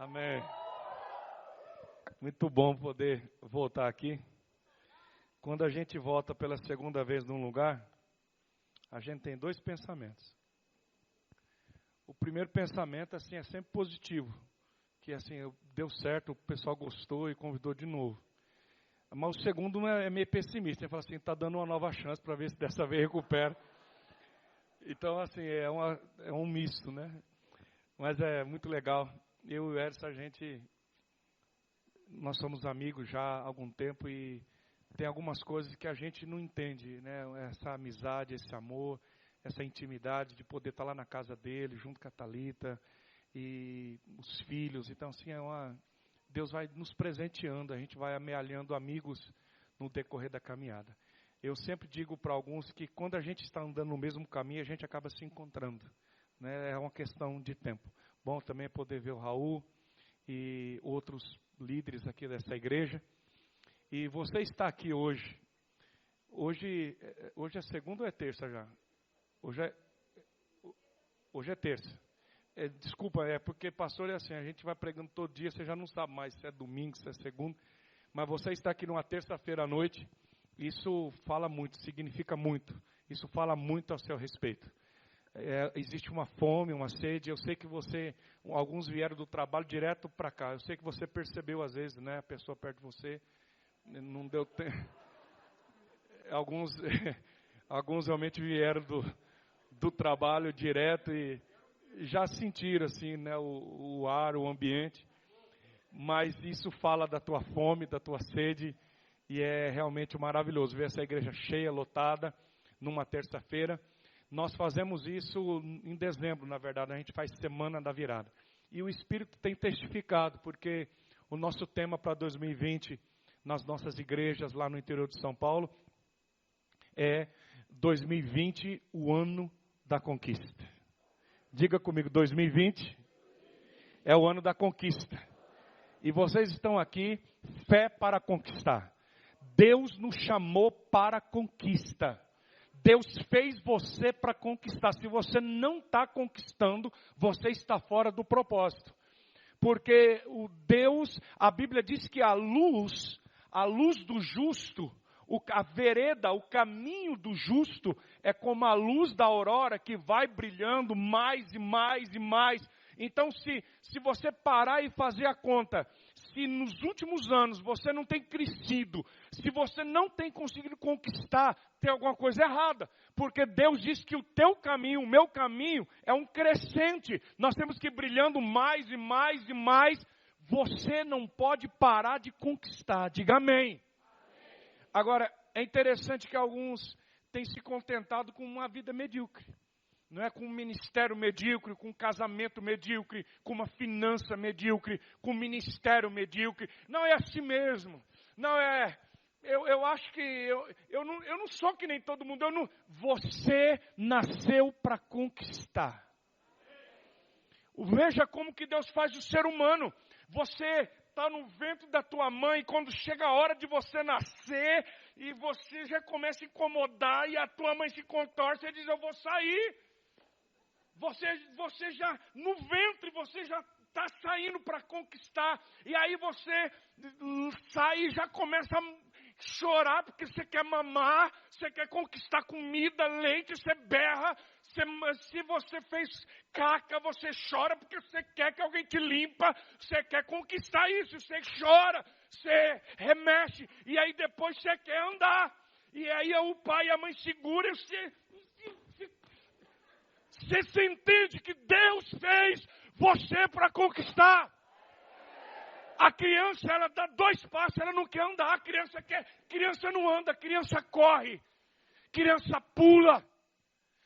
Amém. Muito bom poder voltar aqui. Quando a gente volta pela segunda vez num lugar, a gente tem dois pensamentos. O primeiro pensamento assim, é sempre positivo, que assim, deu certo, o pessoal gostou e convidou de novo. Mas o segundo é meio pessimista, ele fala assim, está dando uma nova chance para ver se dessa vez recupera. Então assim, é um misto, né? Mas é muito legal. Eu e o Edson, nós somos amigos já há algum tempo e tem algumas coisas que a gente não entende, né? Essa amizade, esse amor, essa intimidade de poder estar lá na casa dele, junto com a Thalita e os filhos. Então, assim, Deus vai nos presenteando, a gente vai amealhando amigos no decorrer da caminhada. Eu sempre digo para alguns que quando a gente está andando no mesmo caminho, a gente acaba se encontrando, né? É uma questão de tempo. Bom também é poder ver o Raul e outros líderes aqui dessa igreja. E você está aqui hoje. Hoje é segunda ou é terça já? Hoje é terça. Desculpa, porque pastor é assim, a gente vai pregando todo dia, você já não sabe mais se é domingo, se é segunda. Mas você está aqui numa terça-feira à noite, isso fala muito, significa muito. Isso fala muito a seu respeito. Existe uma fome, uma sede. Eu sei que alguns vieram do trabalho direto para cá. Eu sei que você percebeu às vezes, né? A pessoa perto de você, não deu tempo. Alguns realmente vieram do trabalho direto e já sentiram assim, né? O ar, o ambiente. Mas isso fala da tua fome, da tua sede e é realmente maravilhoso ver essa igreja cheia, lotada, numa terça-feira. Nós fazemos isso em dezembro, na verdade, a gente faz Semana da Virada. E o Espírito tem testificado, porque o nosso tema para 2020, nas nossas igrejas lá no interior de São Paulo, é 2020, o ano da conquista. Diga comigo, 2020 é o ano da conquista. E vocês estão aqui, fé para conquistar. Deus nos chamou para a conquista. Deus fez você para conquistar. Se você não está conquistando, você está fora do propósito. Porque a Bíblia diz que a luz do justo, a vereda, o caminho do justo, é como a luz da aurora que vai brilhando mais e mais e mais. Então, se você parar e fazer a conta, se nos últimos anos você não tem crescido, se você não tem conseguido conquistar, tem alguma coisa errada. Porque Deus diz que o teu caminho, o meu caminho, é um crescente. Nós temos que ir brilhando mais e mais e mais. Você não pode parar de conquistar. Diga amém. Agora, é interessante que alguns têm se contentado com uma vida medíocre. Não é com um ministério medíocre, com um casamento medíocre, com uma finança medíocre, com um ministério medíocre. Não é assim mesmo. Não é. Eu acho que eu não sou que nem todo mundo. Você nasceu para conquistar. Veja como que Deus faz o ser humano. Você está no ventre da tua mãe, quando chega a hora de você nascer, e você já começa a incomodar, e a tua mãe se contorce e diz, eu vou sair. Você já, no ventre, você já está saindo para conquistar. E aí você sai e já começa a chorar, porque você quer mamar, você quer conquistar comida, leite, você berra. Se você fez caca, você chora, porque você quer que alguém te limpa. Você quer conquistar isso, você chora, você remexe. E aí depois você quer andar. E aí o pai e a mãe seguram e você entende que Deus fez você para conquistar. A criança, ela dá 2 passos, ela não quer andar. A criança não anda, a criança corre. Criança pula.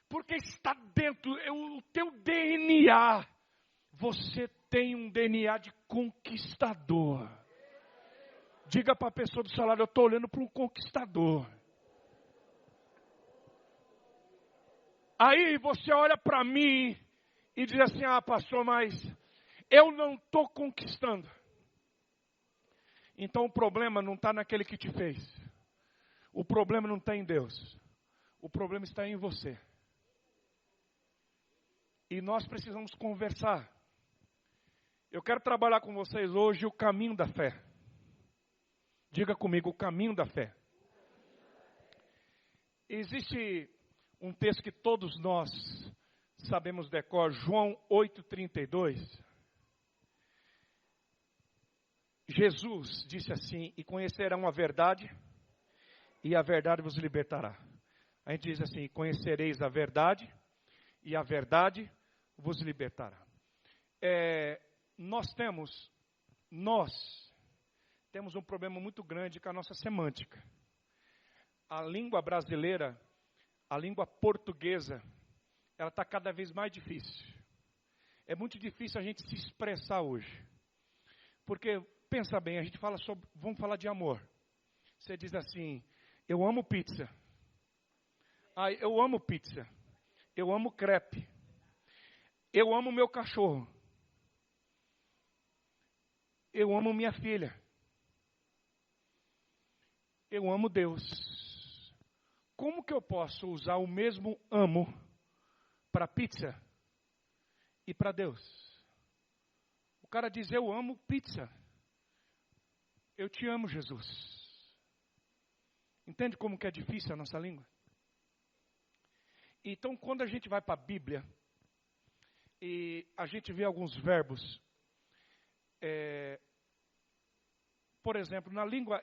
Porque está dentro, o teu DNA. Você tem um DNA de conquistador. Diga para a pessoa do seu lado, eu estou olhando para um conquistador. Aí você olha para mim e diz assim, pastor, mas eu não estou conquistando. Então o problema não está naquele que te fez. O problema não está em Deus. O problema está em você. E nós precisamos conversar. Eu quero trabalhar com vocês hoje o caminho da fé. Diga comigo, o caminho da fé. Existe um texto que todos nós sabemos decor, João 8,32. Jesus disse assim: e conhecerão a verdade, e a verdade vos libertará. A gente diz assim: conhecereis a verdade, e a verdade vos libertará. Nós temos um problema muito grande com a nossa semântica. A língua brasileira, a língua portuguesa, ela está cada vez mais difícil. É muito difícil a gente se expressar hoje. Porque, pensa bem, a gente fala sobre, vamos falar de amor. Você diz assim: eu amo pizza. Eu amo pizza. Eu amo crepe. Eu amo meu cachorro. Eu amo minha filha. Eu amo Deus. Como que eu posso usar o mesmo amo para pizza e para Deus? O cara diz: eu amo pizza. Eu te amo, Jesus. Entende como que é difícil a nossa língua? Então, quando a gente vai para a Bíblia e a gente vê alguns verbos, por exemplo, na língua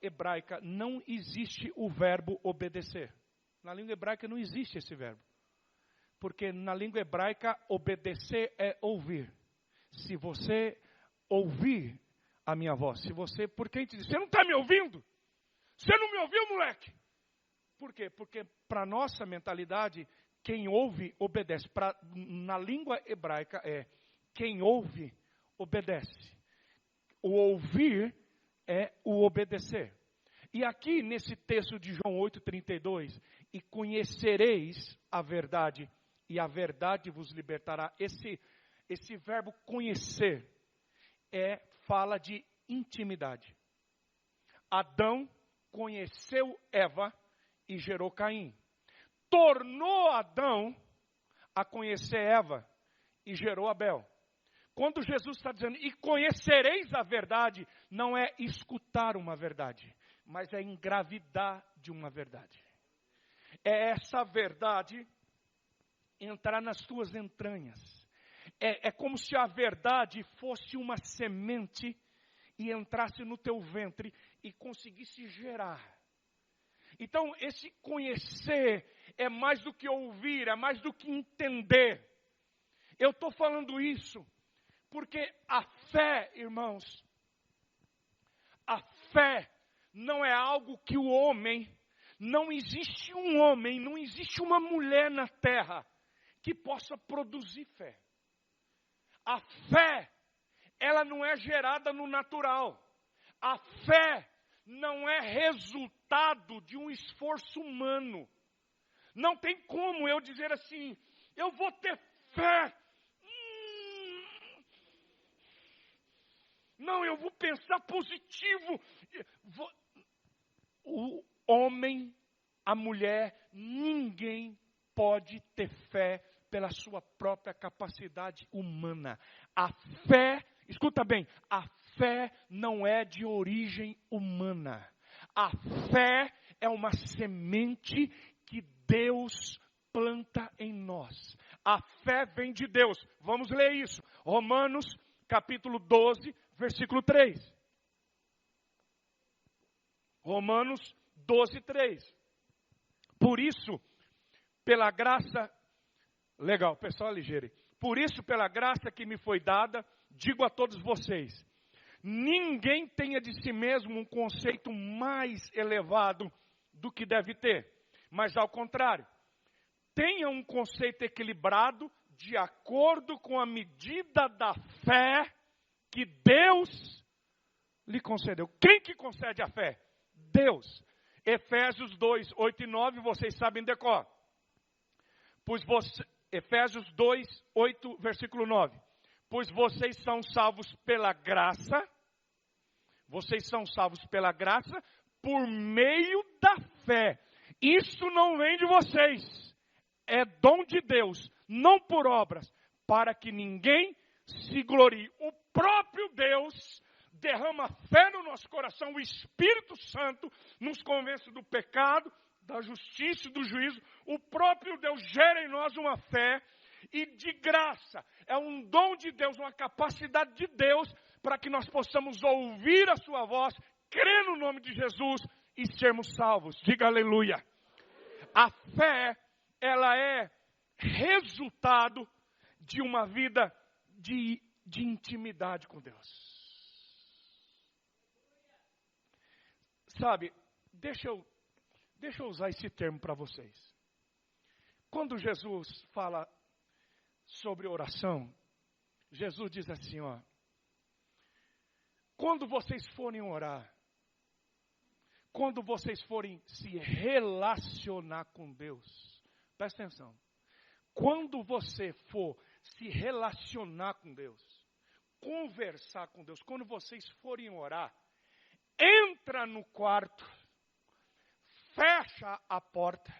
hebraica não existe o verbo obedecer. Na língua hebraica não existe esse verbo. Porque na língua hebraica, obedecer é ouvir. Se você ouvir a minha voz, porque a gente diz: você não está me ouvindo? Você não me ouviu, moleque? Por quê? Porque para nossa mentalidade, quem ouve, obedece. Na língua hebraica quem ouve, obedece. O ouvir é o obedecer. E aqui nesse texto de João 8,32, e conhecereis a verdade, e a verdade vos libertará. Esse verbo conhecer fala de intimidade. Adão conheceu Eva e gerou Caim. Tornou Adão a conhecer Eva e gerou Abel. Quando Jesus está dizendo, e conhecereis a verdade, não é escutar uma verdade, mas é engravidar de uma verdade. É essa verdade entrar nas tuas entranhas. É como se a verdade fosse uma semente e entrasse no teu ventre e conseguisse gerar. Então, esse conhecer é mais do que ouvir, é mais do que entender. Eu estou falando isso porque a fé, irmãos, a fé não é algo que o homem, não existe um homem, não existe uma mulher na terra que possa produzir fé. A fé, ela não é gerada no natural. A fé não é resultado de um esforço humano. Não tem como eu dizer assim: eu vou ter fé. Não, eu vou pensar positivo. O homem, a mulher, ninguém pode ter fé pela sua própria capacidade humana. A fé, escuta bem, a fé não é de origem humana. A fé é uma semente que Deus planta em nós. A fé vem de Deus. Vamos ler isso. Romanos capítulo 12, versículo 3. Romanos 12, 3. Por isso, pela graça... Legal, pessoal ligeiro. Por isso, pela graça que me foi dada, digo a todos vocês: ninguém tenha de si mesmo um conceito mais elevado do que deve ter. Mas ao contrário, tenha um conceito equilibrado de acordo com a medida da fé que Deus lhe concedeu. Quem que concede a fé? Deus. Efésios 2, 8 e 9, vocês sabem decor. Efésios 2, 8, versículo 9. Pois vocês são salvos pela graça. Vocês são salvos pela graça por meio da fé. Isso não vem de vocês. É dom de Deus, não por obras, para que ninguém se glorie. O próprio Deus derrama fé no nosso coração, o Espírito Santo nos convence do pecado, da justiça e do juízo. O próprio Deus gera em nós uma fé, e de graça, é um dom de Deus, uma capacidade de Deus, para que nós possamos ouvir a sua voz, crer no nome de Jesus e sermos salvos. Diga aleluia. A fé, ela é resultado de uma vida de intimidade com Deus. Sabe, deixa eu usar esse termo para vocês. Quando Jesus fala sobre oração, Jesus diz assim, ó: quando vocês forem orar, quando vocês forem se relacionar com Deus, presta atenção, quando você for se relacionar com Deus, conversar com Deus, quando vocês forem orar, entra no quarto, fecha a porta,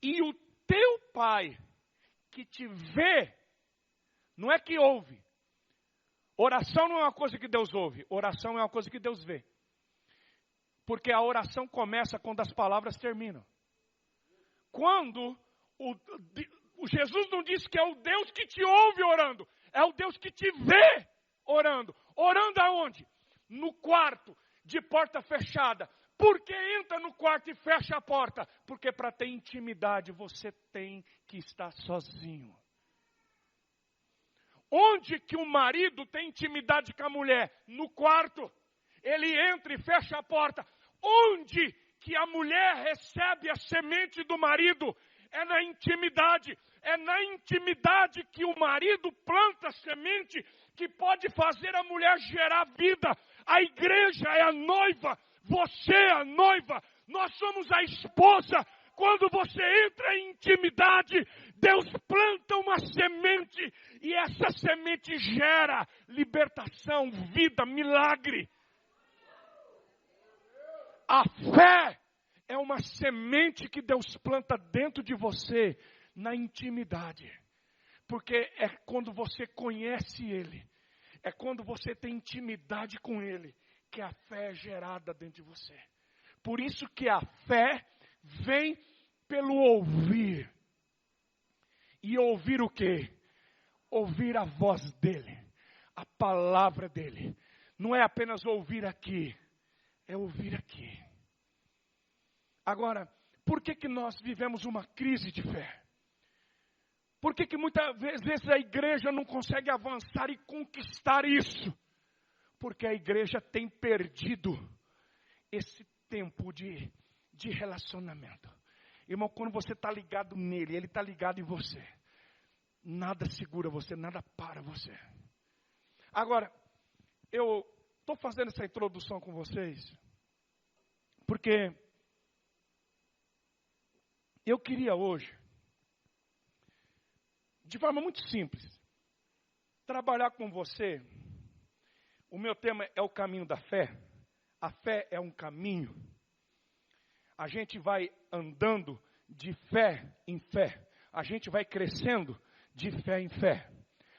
e o teu pai que te vê, não é que ouve. Oração não é uma coisa que Deus ouve, oração é uma coisa que Deus vê. Porque a oração começa quando as palavras terminam. Quando o Jesus não diz que é o Deus que te ouve orando, é o Deus que te vê orando. Orando aonde? No quarto, de porta fechada. Por que entra no quarto e fecha a porta? Porque para ter intimidade você tem que estar sozinho. Onde que o marido tem intimidade com a mulher? No quarto. Ele entra e fecha a porta. Onde que a mulher recebe a semente do marido? É na intimidade. É na intimidade que o marido planta a semente que pode fazer a mulher gerar vida. A igreja é a noiva. Você é a noiva, nós somos a esposa. Quando você entra em intimidade, Deus planta uma semente, e essa semente gera libertação, vida, milagre. A fé é uma semente que Deus planta dentro de você, na intimidade. Porque é quando você conhece Ele, é quando você tem intimidade com Ele, que a fé é gerada dentro de você. Por isso que a fé vem pelo ouvir. E ouvir o quê? Ouvir a voz dEle, a palavra dEle. Não é apenas ouvir aqui, é ouvir aqui. Agora, por que nós vivemos uma crise de fé? Por que muitas vezes a igreja não consegue avançar e conquistar isso? Porque a igreja tem perdido esse tempo de relacionamento. Irmão, quando você está ligado nele, ele está ligado em você, nada segura você, nada para você. Agora, eu estou fazendo essa introdução com vocês, porque eu queria hoje, de forma muito simples, trabalhar com você. O meu tema é o caminho da fé. A fé é um caminho. A gente vai andando de fé em fé. A gente vai crescendo de fé em fé.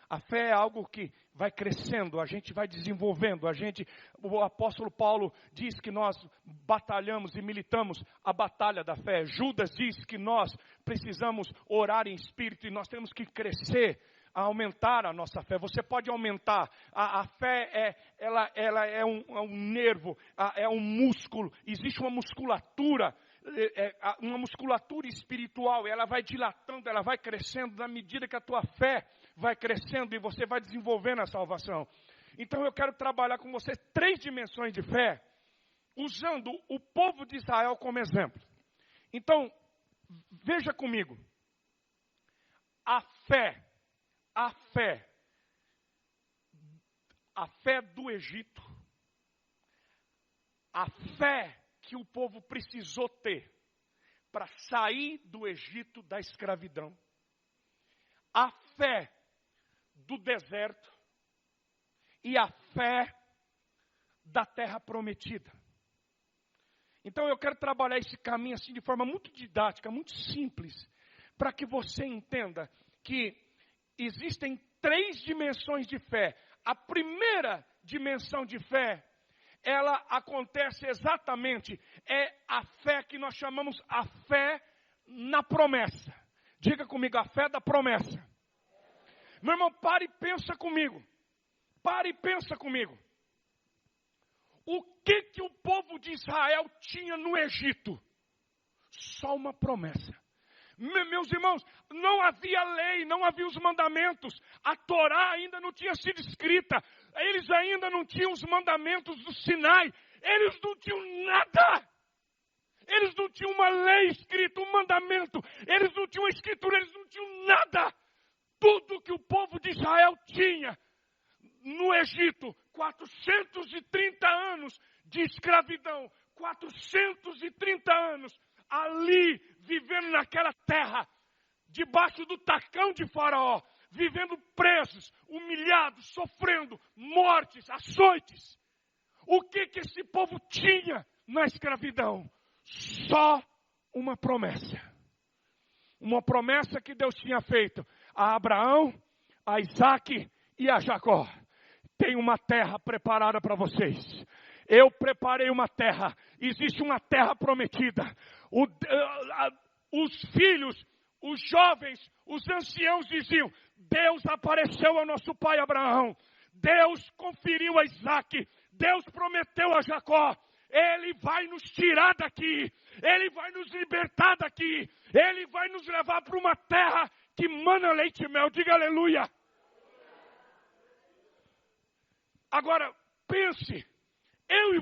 A fé é algo que vai crescendo, a gente vai desenvolvendo. O apóstolo Paulo diz que nós batalhamos e militamos a batalha da fé. Judas diz que nós precisamos orar em espírito e nós temos que crescer, a aumentar a nossa fé. Você pode aumentar. A fé ela é um nervo, é um músculo. Existe uma musculatura espiritual. Ela vai dilatando, ela vai crescendo na medida que a tua fé vai crescendo e você vai desenvolvendo a salvação. Então eu quero trabalhar com você 3 dimensões de fé, usando o povo de Israel como exemplo. Então, veja comigo. A fé do Egito, a fé que o povo precisou ter para sair do Egito da escravidão, a fé do deserto e a fé da terra prometida. Então eu quero trabalhar esse caminho assim de forma muito didática, muito simples, para que você entenda que existem 3 dimensões de fé. A primeira dimensão de fé, ela acontece exatamente, é a fé que nós chamamos a fé na promessa. Diga comigo, a fé da promessa. Meu irmão, pare e pensa comigo. Pare e pensa comigo. O que o povo de Israel tinha no Egito? Só uma promessa. Meus irmãos, não havia lei, não havia os mandamentos. A Torá ainda não tinha sido escrita. Eles ainda não tinham os mandamentos do Sinai. Eles não tinham nada. Eles não tinham uma lei escrita, um mandamento. Eles não tinham escritura, eles não tinham nada. Tudo que o povo de Israel tinha no Egito, 430 anos de escravidão, 430 anos ali, vivendo naquela terra, debaixo do tacão de Faraó, vivendo presos, humilhados, sofrendo mortes, açoites. O que esse povo tinha na escravidão? Só uma promessa. Uma promessa que Deus tinha feito a Abraão, a Isaac e a Jacó. Tem uma terra preparada para vocês. Eu preparei uma terra. Existe uma terra prometida. Os filhos, os jovens, os anciãos diziam: Deus apareceu ao nosso pai Abraão. Deus conferiu a Isaac. Deus prometeu a Jacó. Ele vai nos tirar daqui. Ele vai nos libertar daqui. Ele vai nos levar para uma terra que mana leite e mel. Diga aleluia. Agora, pense, eu e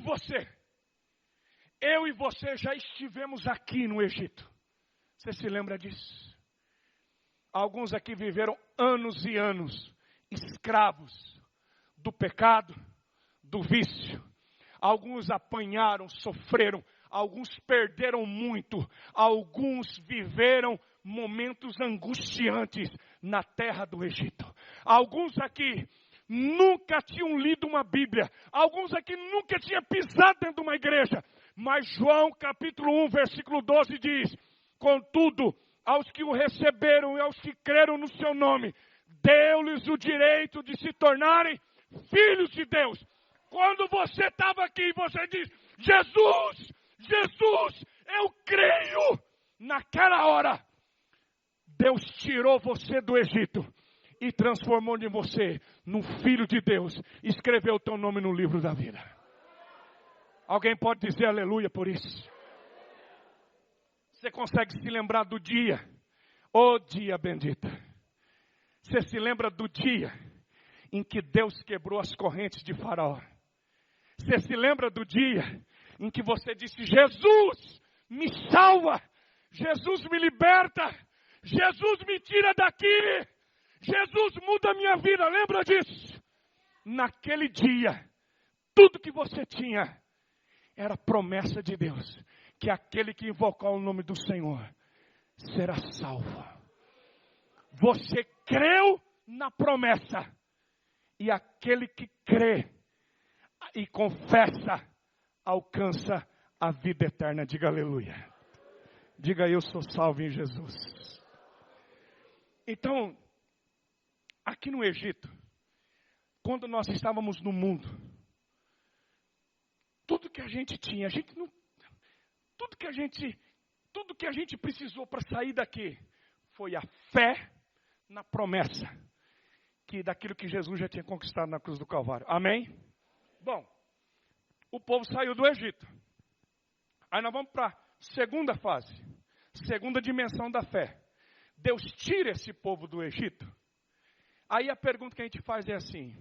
você já estivemos aqui no Egito. Você se lembra disso? Alguns aqui viveram anos e anos escravos do pecado, do vício. Alguns apanharam, sofreram, alguns perderam muito, alguns viveram momentos angustiantes na terra do Egito. Alguns aqui nunca tinham lido uma Bíblia. Alguns aqui nunca tinham pisado dentro de uma igreja. Mas João capítulo 1, versículo 12 diz: contudo, aos que o receberam e aos que creram no seu nome, deu-lhes o direito de se tornarem filhos de Deus. Quando você estava aqui, você diz: Jesus, Jesus, eu creio. Naquela hora, Deus tirou você do Egito e transformou de você num filho de Deus. Escreveu o teu nome no livro da vida. Alguém pode dizer aleluia por isso? Você consegue se lembrar do dia? Ô dia bendita. Você se lembra do dia em que Deus quebrou as correntes de Faraó? Você se lembra do dia em que você disse: Jesus, me salva. Jesus, me liberta. Jesus, me tira daqui. Jesus, muda a minha vida. Lembra disso? Naquele dia, tudo que você tinha era promessa de Deus, que aquele que invocar o nome do Senhor será salvo. Você creu na promessa, e aquele que crê e confessa alcança a vida eterna. Diga aleluia. Diga: eu sou salvo em Jesus. Então, aqui no Egito, quando nós estávamos no mundo, tudo que a gente tinha, tudo que a gente precisou para sair daqui foi a fé na promessa daquilo que Jesus já tinha conquistado na cruz do Calvário. Amém? Bom, o povo saiu do Egito. Aí nós vamos para a segunda fase, segunda dimensão da fé. Deus tira esse povo do Egito. Aí a pergunta que a gente faz é assim: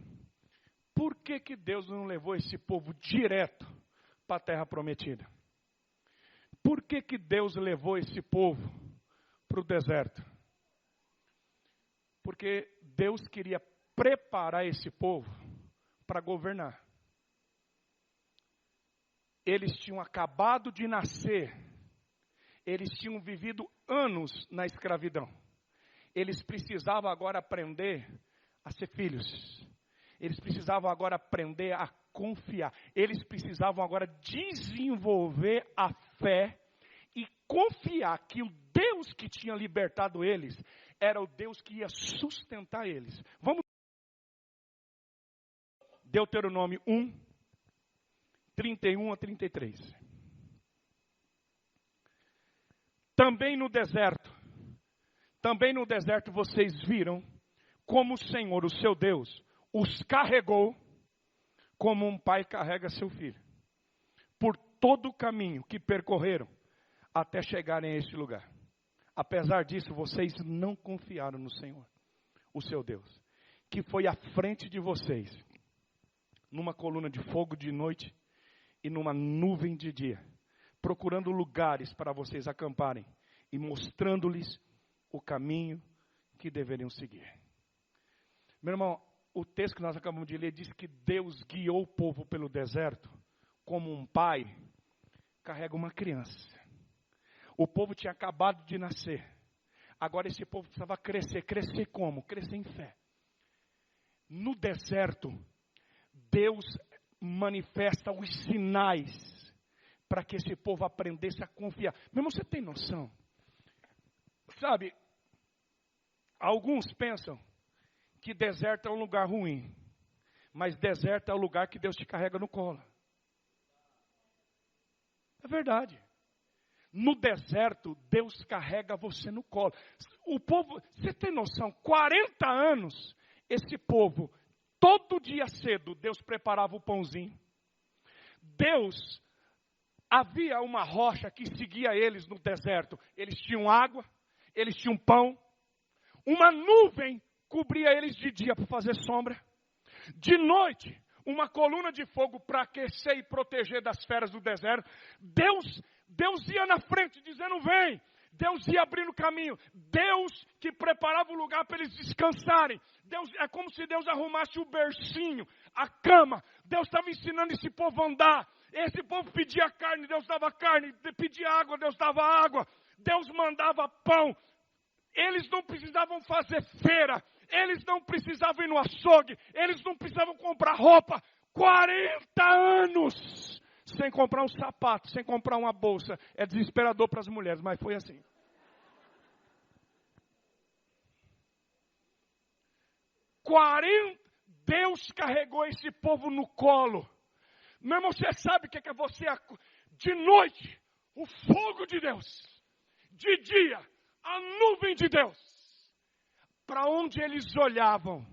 por que Deus não levou esse povo direto para a terra prometida? Por que Deus levou esse povo para o deserto? Porque Deus queria preparar esse povo para governar. Eles tinham acabado de nascer. Eles tinham vivido anos na escravidão. Eles precisavam agora aprender a ser filhos. Eles precisavam agora aprender a confiar. Eles precisavam agora desenvolver a fé e confiar que o Deus que tinha libertado eles era o Deus que ia sustentar eles. Vamos. Deuteronômio 1, 31 a 33. Também no deserto vocês viram como o Senhor, o seu Deus, os carregou como um pai carrega seu filho, por todo o caminho que percorreram até chegarem a este lugar. Apesar disso, vocês não confiaram no Senhor, o seu Deus, que foi à frente de vocês, numa coluna de fogo de noite e numa nuvem de dia, procurando lugares para vocês acamparem e mostrando-lhes o caminho que deveriam seguir. Meu irmão, o texto que nós acabamos de ler diz que Deus guiou o povo pelo deserto como um pai carrega uma criança. O povo tinha acabado de nascer. Agora esse povo precisava crescer. Crescer como? Crescer em fé. No deserto, Deus manifesta os sinais para que esse povo aprendesse a confiar. Meu irmão, você tem noção? Sabe, alguns pensam que deserto é um lugar ruim, mas deserto é o lugar que Deus te carrega no colo. É verdade. No deserto, Deus carrega você no colo. O povo, você tem noção, 40 anos, esse povo, todo dia cedo, Deus preparava o pãozinho. Deus, havia uma rocha que seguia eles no deserto. Eles tinham água, eles tinham pão. Uma nuvem cobria eles de dia para fazer sombra. De noite, uma coluna de fogo para aquecer e proteger das feras do deserto. Deus ia na frente dizendo vem. Deus ia abrindo caminho. Deus que preparava o lugar para eles descansarem. É como se Deus arrumasse o bercinho, a cama. Deus estava ensinando esse povo a andar. Esse povo pedia carne, Deus dava carne. Pedia água, Deus dava água. Deus mandava pão. Eles não precisavam fazer feira. Eles não precisavam ir no açougue. Eles não precisavam comprar roupa. 40 anos sem comprar um sapato, sem comprar uma bolsa. É desesperador para as mulheres, mas foi assim. 40, Deus carregou esse povo no colo. Meu irmão, você sabe o que é você? De noite, o fogo de Deus. De dia, a nuvem de Deus. Para onde eles olhavam,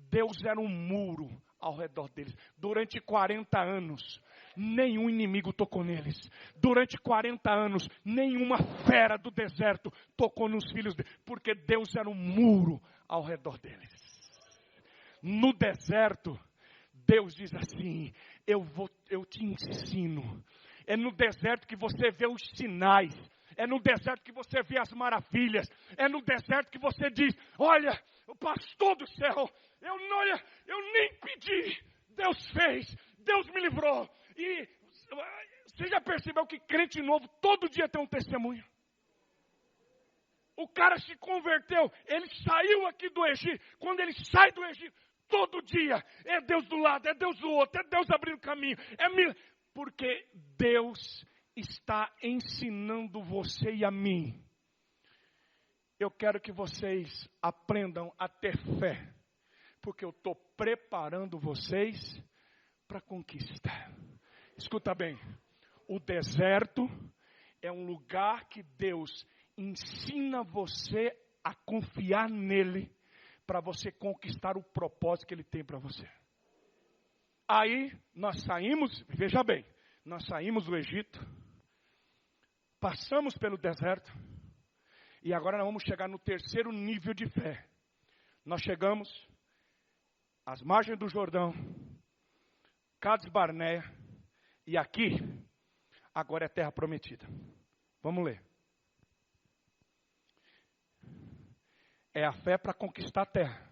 Deus era um muro ao redor deles. Durante 40 anos, nenhum inimigo tocou neles. Durante 40 anos, nenhuma fera do deserto tocou nos filhos deles. Porque Deus era um muro ao redor deles. No deserto, Deus diz assim, eu te ensino. É no deserto que você vê os sinais. É no deserto que você vê as maravilhas. É no deserto que você diz, olha, o pastor do céu, eu nem pedi, Deus fez, Deus me livrou. E você já percebeu que crente novo todo dia tem um testemunho? O cara se converteu, ele saiu aqui do Egito. Quando ele sai do Egito, todo dia é Deus do lado, é Deus do outro, é Deus abrindo caminho. Porque Deus está ensinando você e a mim. Eu quero que vocês aprendam a ter fé, porque eu estou preparando vocês para conquistar. Escuta bem, o deserto é um lugar que Deus ensina você a confiar nele, para você conquistar o propósito que ele tem para você. Aí nós saímos, veja bem, nós saímos do Egito, passamos pelo deserto, e agora nós vamos chegar no terceiro nível de fé. Nós chegamos às margens do Jordão, Cades Barneia, e aqui, agora é terra prometida. Vamos ler. É a fé para conquistar a terra.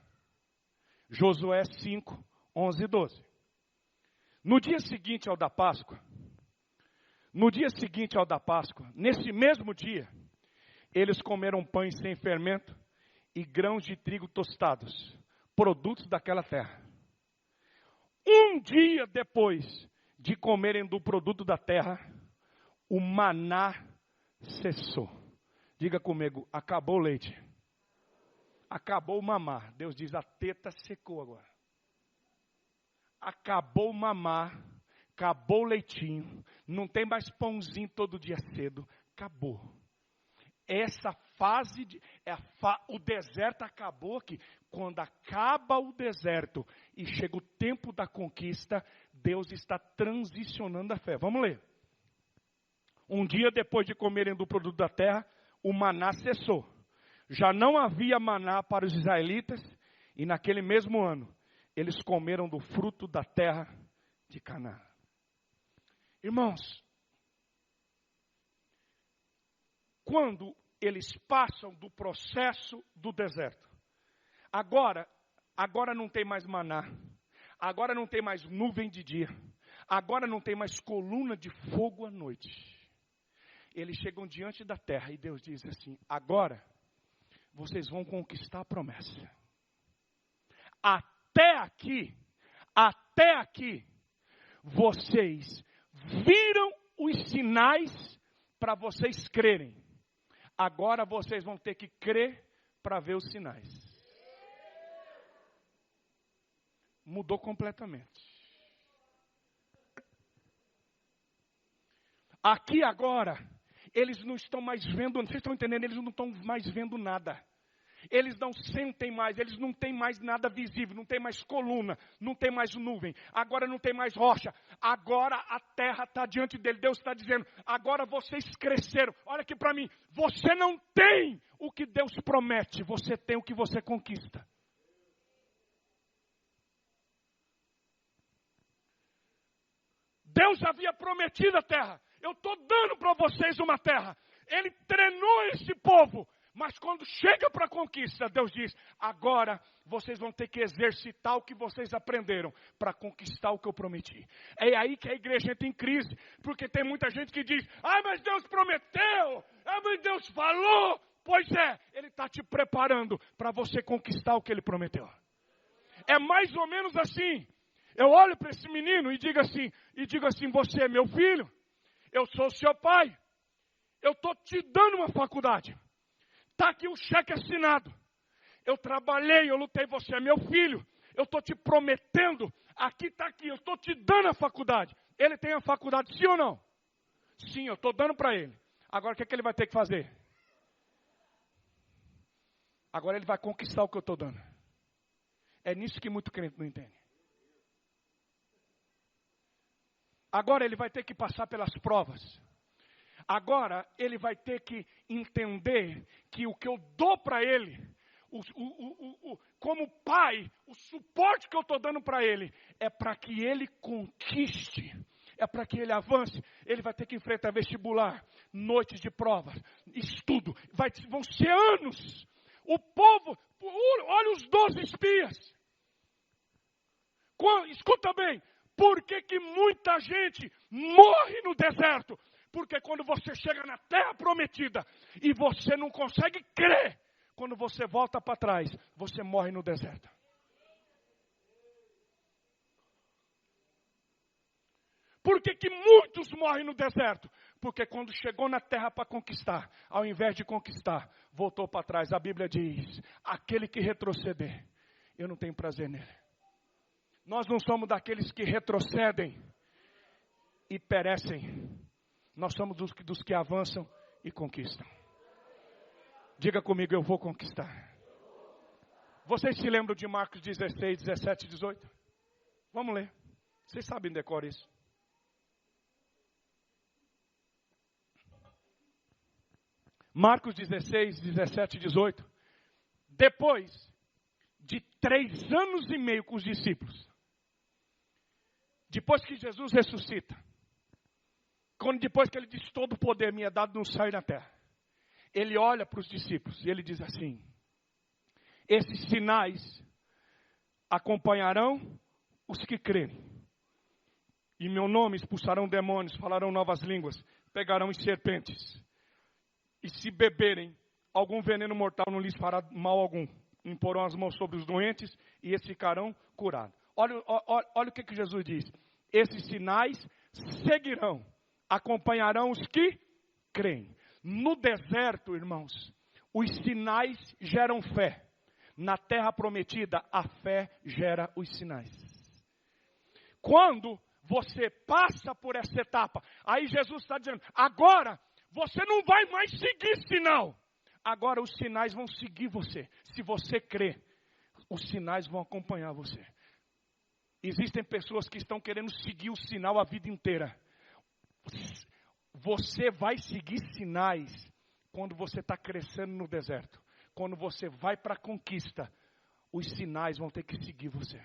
Josué 5, 11 e 12. No dia seguinte ao da Páscoa, nesse mesmo dia, eles comeram pães sem fermento e grãos de trigo tostados, produtos daquela terra. Um dia depois de comerem do produto da terra, o maná cessou. Diga comigo, acabou o leite. acabou o mamar. Deus diz, a teta secou agora. Acabou o mamar, acabou o leitinho, não tem mais pãozinho todo dia cedo, acabou. Essa fase, o deserto acabou aqui. Quando acaba o deserto e chega o tempo da conquista, Deus está transicionando a fé. Vamos ler. Um dia depois de comerem do produto da terra, o maná cessou. Já não havia maná para os israelitas, e naquele mesmo ano, eles comeram do fruto da terra de Canaã. Irmãos, quando eles passam do processo do deserto, agora não tem mais maná, agora não tem mais nuvem de dia, agora não tem mais coluna de fogo à noite. Eles chegam diante da terra e Deus diz assim, agora vocês vão conquistar a promessa. Até aqui, vocês viram os sinais para vocês crerem. Agora vocês vão ter que crer para ver os sinais. Mudou completamente. Aqui agora, eles não estão mais vendo, vocês estão entendendo? Eles não estão mais vendo nada. Eles não sentem mais, eles não têm mais nada visível, não tem mais coluna, não tem mais nuvem, agora não tem mais rocha, agora a terra está diante dele. Deus está dizendo, agora vocês cresceram, olha aqui para mim, você não tem o que Deus promete, você tem o que você conquista. Deus havia prometido a terra, eu estou dando para vocês uma terra, Ele treinou esse povo. Mas quando chega para a conquista, Deus diz, agora vocês vão ter que exercitar o que vocês aprenderam para conquistar o que eu prometi. É aí que a igreja entra em crise, porque tem muita gente que diz, mas Deus prometeu, mas Deus falou. Pois é, Ele está te preparando para você conquistar o que Ele prometeu. É mais ou menos assim, eu olho para esse menino e digo assim, você é meu filho, eu sou seu pai, eu estou te dando uma faculdade. Está aqui um cheque assinado. Eu trabalhei, eu lutei, você é meu filho. Eu estou te prometendo, está aqui, eu estou te dando a faculdade. Ele tem a faculdade, sim ou não? Sim, eu estou dando para ele. Agora o que ele vai ter que fazer? Agora ele vai conquistar o que eu estou dando. É nisso que muito crente não entende. Agora ele vai ter que passar pelas provas. Agora ele vai ter que entender que o que eu dou para ele, como pai, o suporte que eu estou dando para ele, é para que ele conquiste, é para que ele avance. Ele vai ter que enfrentar vestibular, noites de provas, estudo, vão ser anos. O povo, olha os 12 espias. Escuta bem, por que muita gente morre no deserto? Porque quando você chega na terra prometida e você não consegue crer, quando você volta para trás, você morre no deserto. Por que muitos morrem no deserto? Porque quando chegou na terra para conquistar, ao invés de conquistar, voltou para trás. A Bíblia diz, aquele que retroceder, eu não tenho prazer nele. Nós não somos daqueles que retrocedem e perecem. Nós somos dos que avançam e conquistam. Diga comigo, eu vou conquistar. Vocês se lembram de Marcos 16, 17 e 18? Vamos ler. Vocês sabem decorar isso. Marcos 16, 17 e 18. Depois de 3 anos e meio com os discípulos, depois que Jesus ressuscita, depois que ele diz, todo o poder me é dado no céu e na terra, ele olha para os discípulos e ele diz assim, esses sinais acompanharão os que crerem. Em meu nome expulsarão demônios, falarão novas línguas, pegarão em serpentes. E se beberem algum veneno mortal, não lhes fará mal algum. Imporão as mãos sobre os doentes e esses ficarão curados. Olha o que Jesus diz. Esses sinais seguirão, acompanharão os que creem. No deserto, irmãos, os sinais geram fé. na terra prometida, a fé gera os sinais. Quando você passa por essa etapa, aí Jesus está dizendo, agora você não vai mais seguir sinal. Agora os sinais vão seguir você. Se você crer, os sinais vão acompanhar você. Existem pessoas que estão querendo seguir o sinal a vida inteira. Você vai seguir sinais quando você está crescendo no deserto. Quando você vai para a conquista, os sinais vão ter que seguir você.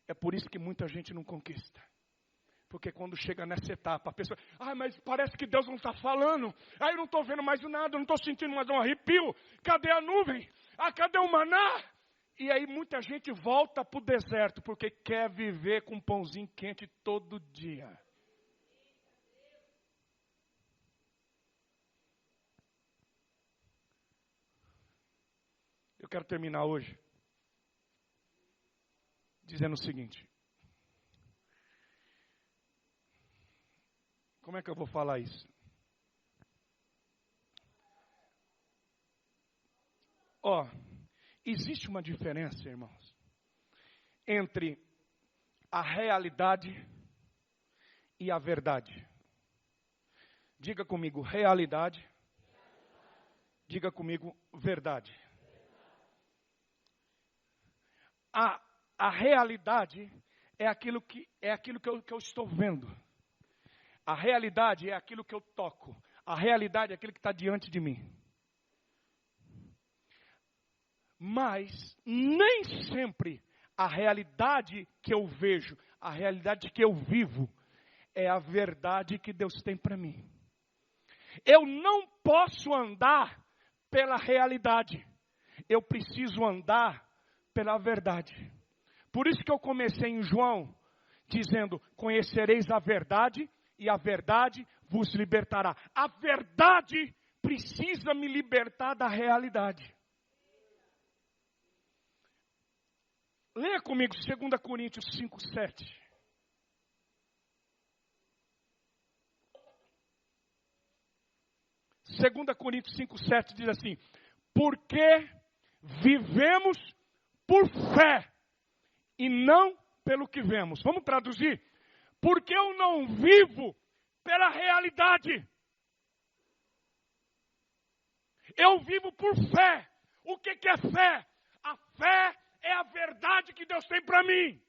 É por isso que muita gente não conquista. Porque quando chega nessa etapa, a pessoa, mas parece que Deus não está falando. Eu não estou vendo mais nada, eu não estou sentindo mais um arrepio. Cadê a nuvem? Cadê o maná? E aí muita gente volta para o deserto, porque quer viver com um pãozinho quente todo dia. Eu quero terminar hoje dizendo o seguinte. Como é que eu vou falar isso? Existe uma diferença, irmãos, entre a realidade e a verdade. Diga comigo, realidade. Diga comigo, verdade. A realidade é aquilo que eu estou vendo. A realidade é aquilo que eu toco. A realidade é aquilo que está diante de mim. Mas nem sempre a realidade que eu vejo, a realidade que eu vivo, é a verdade que Deus tem para mim. Eu não posso andar pela realidade. Eu preciso andar pela verdade. Por isso que eu comecei em João, dizendo, conhecereis a verdade e a verdade vos libertará. A verdade precisa me libertar da realidade. Leia comigo 2 Coríntios 5:7. Segunda Coríntios 5:7 diz assim, porque vivemos por fé e não pelo que vemos. Vamos traduzir? Porque eu não vivo pela realidade. Eu vivo por fé. O que é fé? A fé é a verdade que Deus tem para mim.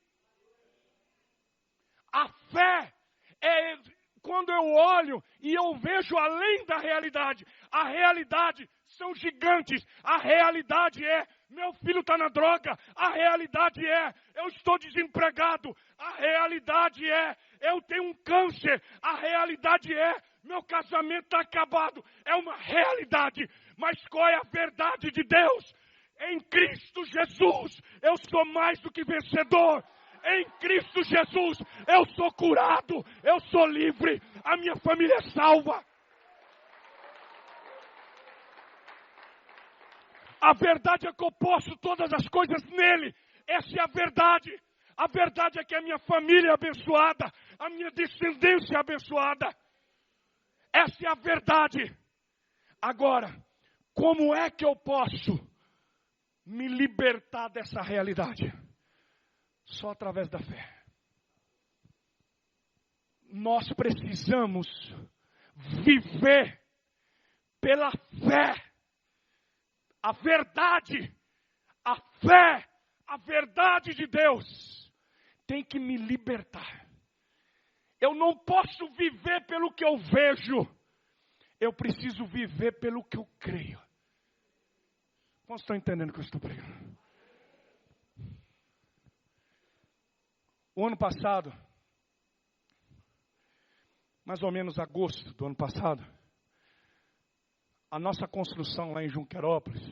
A fé é quando eu olho e eu vejo além da realidade. A realidade são gigantes. A realidade é, meu filho está na droga. A realidade é, eu estou desempregado. A realidade é, eu tenho um câncer. A realidade é, meu casamento está acabado. É uma realidade. Mas qual é a verdade de Deus? Em Cristo Jesus, eu sou mais do que vencedor. Em Cristo Jesus, eu sou curado, eu sou livre, a minha família é salva. A verdade é que eu posso todas as coisas nele. Essa é a verdade. A verdade é que a minha família é abençoada, a minha descendência é abençoada. Essa é a verdade. Agora, como é que eu posso me libertar dessa realidade? Só através da fé. Nós precisamos viver pela fé. A verdade, a fé, a verdade de Deus tem que me libertar. Eu não posso viver pelo que eu vejo. Eu preciso viver pelo que eu creio. Vocês estão entendendo o que eu estou pregando? O ano passado, mais ou menos agosto do ano passado, a nossa construção lá em Junquerópolis,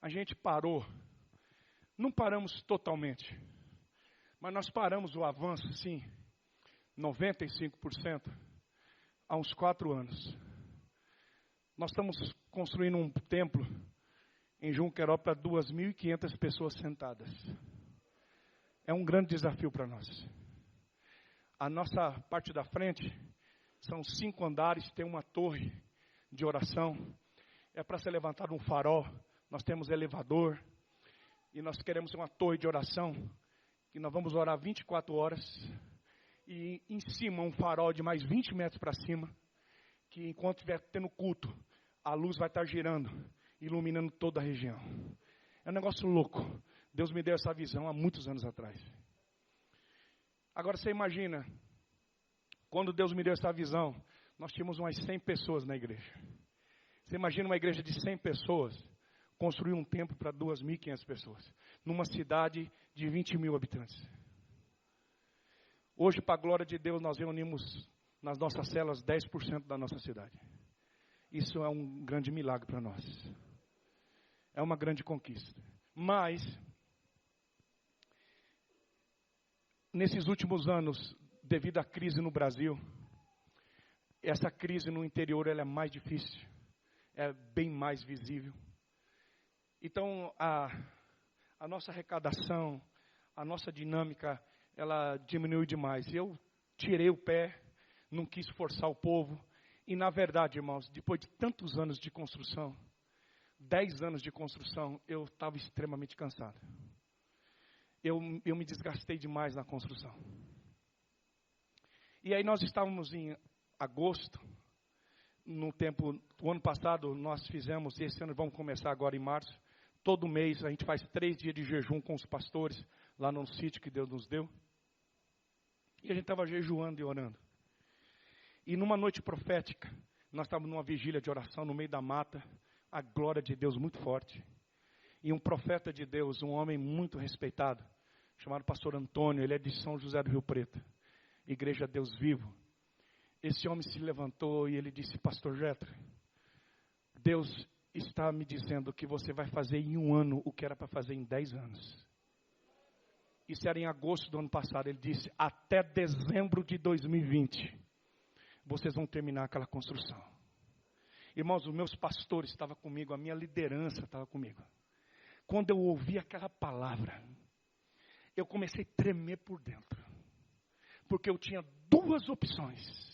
a gente parou, não paramos totalmente, mas nós paramos o avanço, sim, 95%, há uns 4 anos. Nós estamos construindo um templo em Junquerópolis para 2.500 pessoas sentadas. É um grande desafio para nós. A nossa parte da frente são 5 andares, tem uma torre de oração. é para ser levantado um farol. Nós temos elevador. E nós queremos uma torre de oração. Que nós vamos orar 24 horas. E em cima um farol de mais 20 metros para cima. Que enquanto estiver tendo culto, a luz vai estar girando, iluminando toda a região. É um negócio louco. Deus me deu essa visão há muitos anos atrás. Agora você imagina, quando Deus me deu essa visão, nós tínhamos umas 100 pessoas na igreja. Você imagina uma igreja de 100 pessoas, construir um templo para 2.500 pessoas, numa cidade de 20 mil habitantes. Hoje, para a glória de Deus, nós reunimos nas nossas celas 10% da nossa cidade. Isso é um grande milagre para nós. É uma grande conquista. Mas, nesses últimos anos, devido à crise no Brasil, essa crise no interior ela é mais difícil, é bem mais visível. Então, a nossa arrecadação, a nossa dinâmica, ela diminuiu demais. Eu tirei o pé, não quis forçar o povo. E, na verdade, irmãos, depois de tantos anos de construção, 10 anos de construção, eu estava extremamente cansado. Eu me desgastei demais na construção. E aí nós estávamos em agosto, o ano passado nós fizemos, e esse ano vamos começar agora em março, todo mês a gente faz 3 dias de jejum com os pastores, lá no sítio que Deus nos deu. E a gente estava jejuando e orando. E numa noite profética, nós estávamos numa vigília de oração no meio da mata, a glória de Deus muito forte. E um profeta de Deus, um homem muito respeitado, chamado pastor Antônio, ele é de São José do Rio Preto, Igreja Deus Vivo. Esse homem se levantou e ele disse: pastor Jetro, Deus está me dizendo que você vai fazer em 1 ano o que era para fazer em 10 anos. Isso era em agosto do ano passado. Ele disse: até dezembro de 2020, vocês vão terminar aquela construção. Irmãos, os meus pastores estavam comigo, a minha liderança estava comigo. Quando eu ouvi aquela palavra, eu comecei a tremer por dentro. Porque eu tinha 2 opções.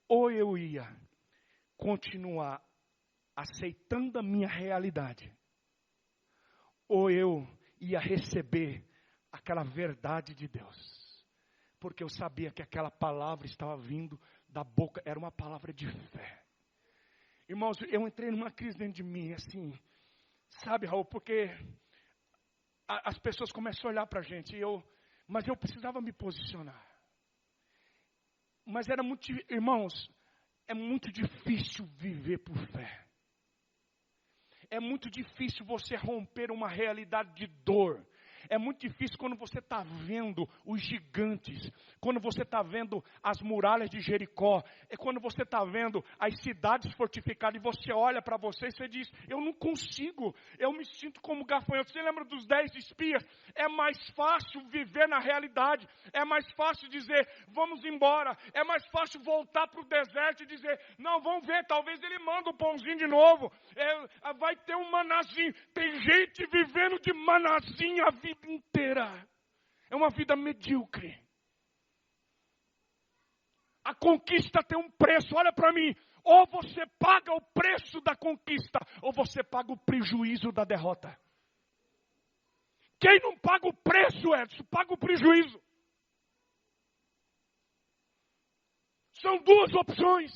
Ou eu ia continuar aceitando a minha realidade, ou eu ia receber aquela verdade de Deus. Porque eu sabia que aquela palavra estava vindo da boca, era uma palavra de fé. Irmãos, eu entrei numa crise dentro de mim, assim, sabe, Raul, porque as pessoas começam a olhar para a gente, mas eu precisava me posicionar. Mas era muito, irmãos, é muito difícil viver por fé. É muito difícil você romper uma realidade de dor. É muito difícil quando você está vendo os gigantes, quando você está vendo as muralhas de Jericó, é quando você está vendo as cidades fortificadas e você olha para você e você diz: eu não consigo, eu me sinto como gafanhoto. Você lembra dos 10 espias? É mais fácil viver na realidade, é mais fácil dizer: vamos embora, é mais fácil voltar para o deserto e dizer: não, vamos ver, talvez ele manda um pãozinho de novo, vai ter um manazinho. Tem gente vivendo de manazinho a vida inteira. É uma vida medíocre. A conquista tem um preço, olha para mim. Ou você paga o preço da conquista, ou você paga o prejuízo da derrota. Quem não paga o preço, Edson, paga o prejuízo. São 2 opções.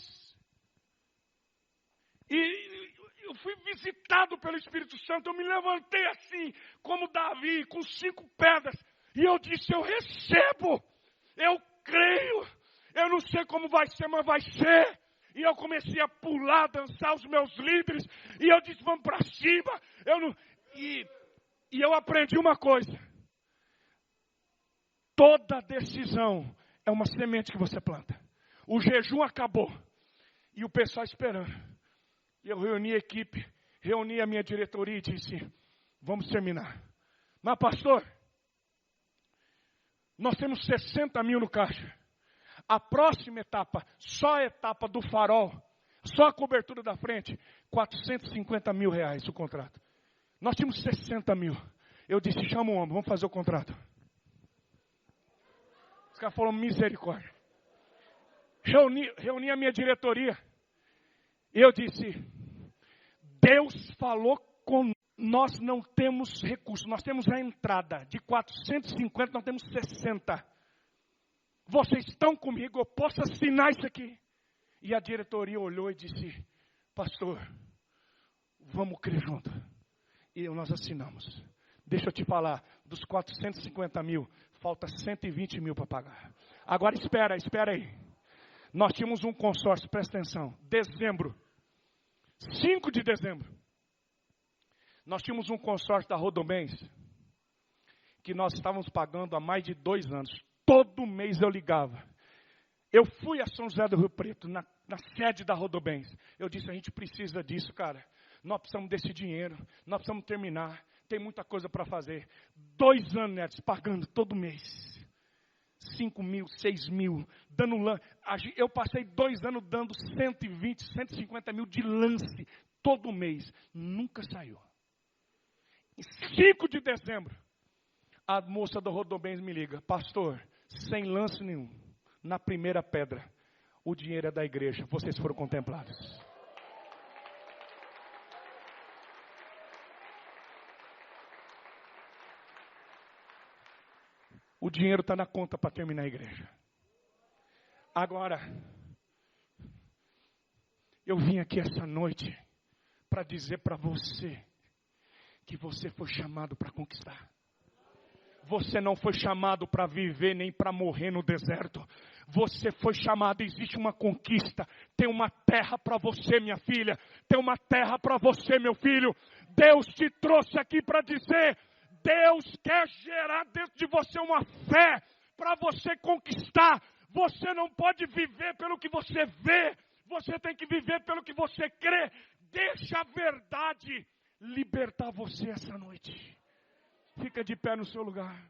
E eu fui visitado pelo Espírito Santo, eu me levantei assim, como Davi, com 5 pedras, e eu disse: eu recebo, eu creio, eu não sei como vai ser, mas vai ser. E eu comecei a pular, dançar os meus líderes, e eu disse: vamos para cima. E eu aprendi uma coisa: toda decisão é uma semente que você planta. O jejum acabou, e o pessoal esperando. Eu reuni a equipe, reuni a minha diretoria e disse: vamos terminar. Mas pastor, nós temos 60 mil no caixa. A próxima etapa, só a etapa do farol, só a cobertura da frente, 450 mil reais o contrato. Nós tínhamos 60 mil. Eu disse: chama o homem, vamos fazer o contrato. Os caras falaram: misericórdia. Reuni a minha diretoria. E eu disse: Deus falou com nós, não temos recursos, nós temos a entrada, de 450 nós temos 60. Vocês estão comigo, eu posso assinar isso aqui? E a diretoria olhou e disse, pastor, vamos crer junto. E nós assinamos. Deixa eu te falar, dos 450 mil, falta 120 mil para pagar. Agora espera aí. Nós tínhamos um consórcio, presta atenção, dezembro, 5 de dezembro. Nós tínhamos um consórcio da Rodobens, que nós estávamos pagando há mais de 2 anos. Todo mês eu ligava. Eu fui a São José do Rio Preto, na sede da Rodobens. Eu disse, a gente precisa disso, cara. Nós precisamos desse dinheiro, nós precisamos terminar. Tem muita coisa para fazer. 2 anos, Neto, pagando todo mês. 5 mil, 6 mil, dando lance. Eu passei 2 anos dando 120, 150 mil de lance todo mês. Nunca saiu. Em 5 de dezembro, a moça do Rodobens me liga. Pastor, sem lance nenhum, na primeira pedra, o dinheiro é da igreja. Vocês foram contemplados. O dinheiro está na conta para terminar a igreja. Agora, eu vim aqui essa noite para dizer para você que você foi chamado para conquistar. Você não foi chamado para viver nem para morrer no deserto. Você foi chamado, existe uma conquista. Tem uma terra para você, minha filha. Tem uma terra para você, meu filho. Deus te trouxe aqui para dizer... Deus quer gerar dentro de você uma fé para você conquistar. Você não pode viver pelo que você vê. Você tem que viver pelo que você crê. Deixa a verdade libertar você essa noite. Fica de pé no seu lugar.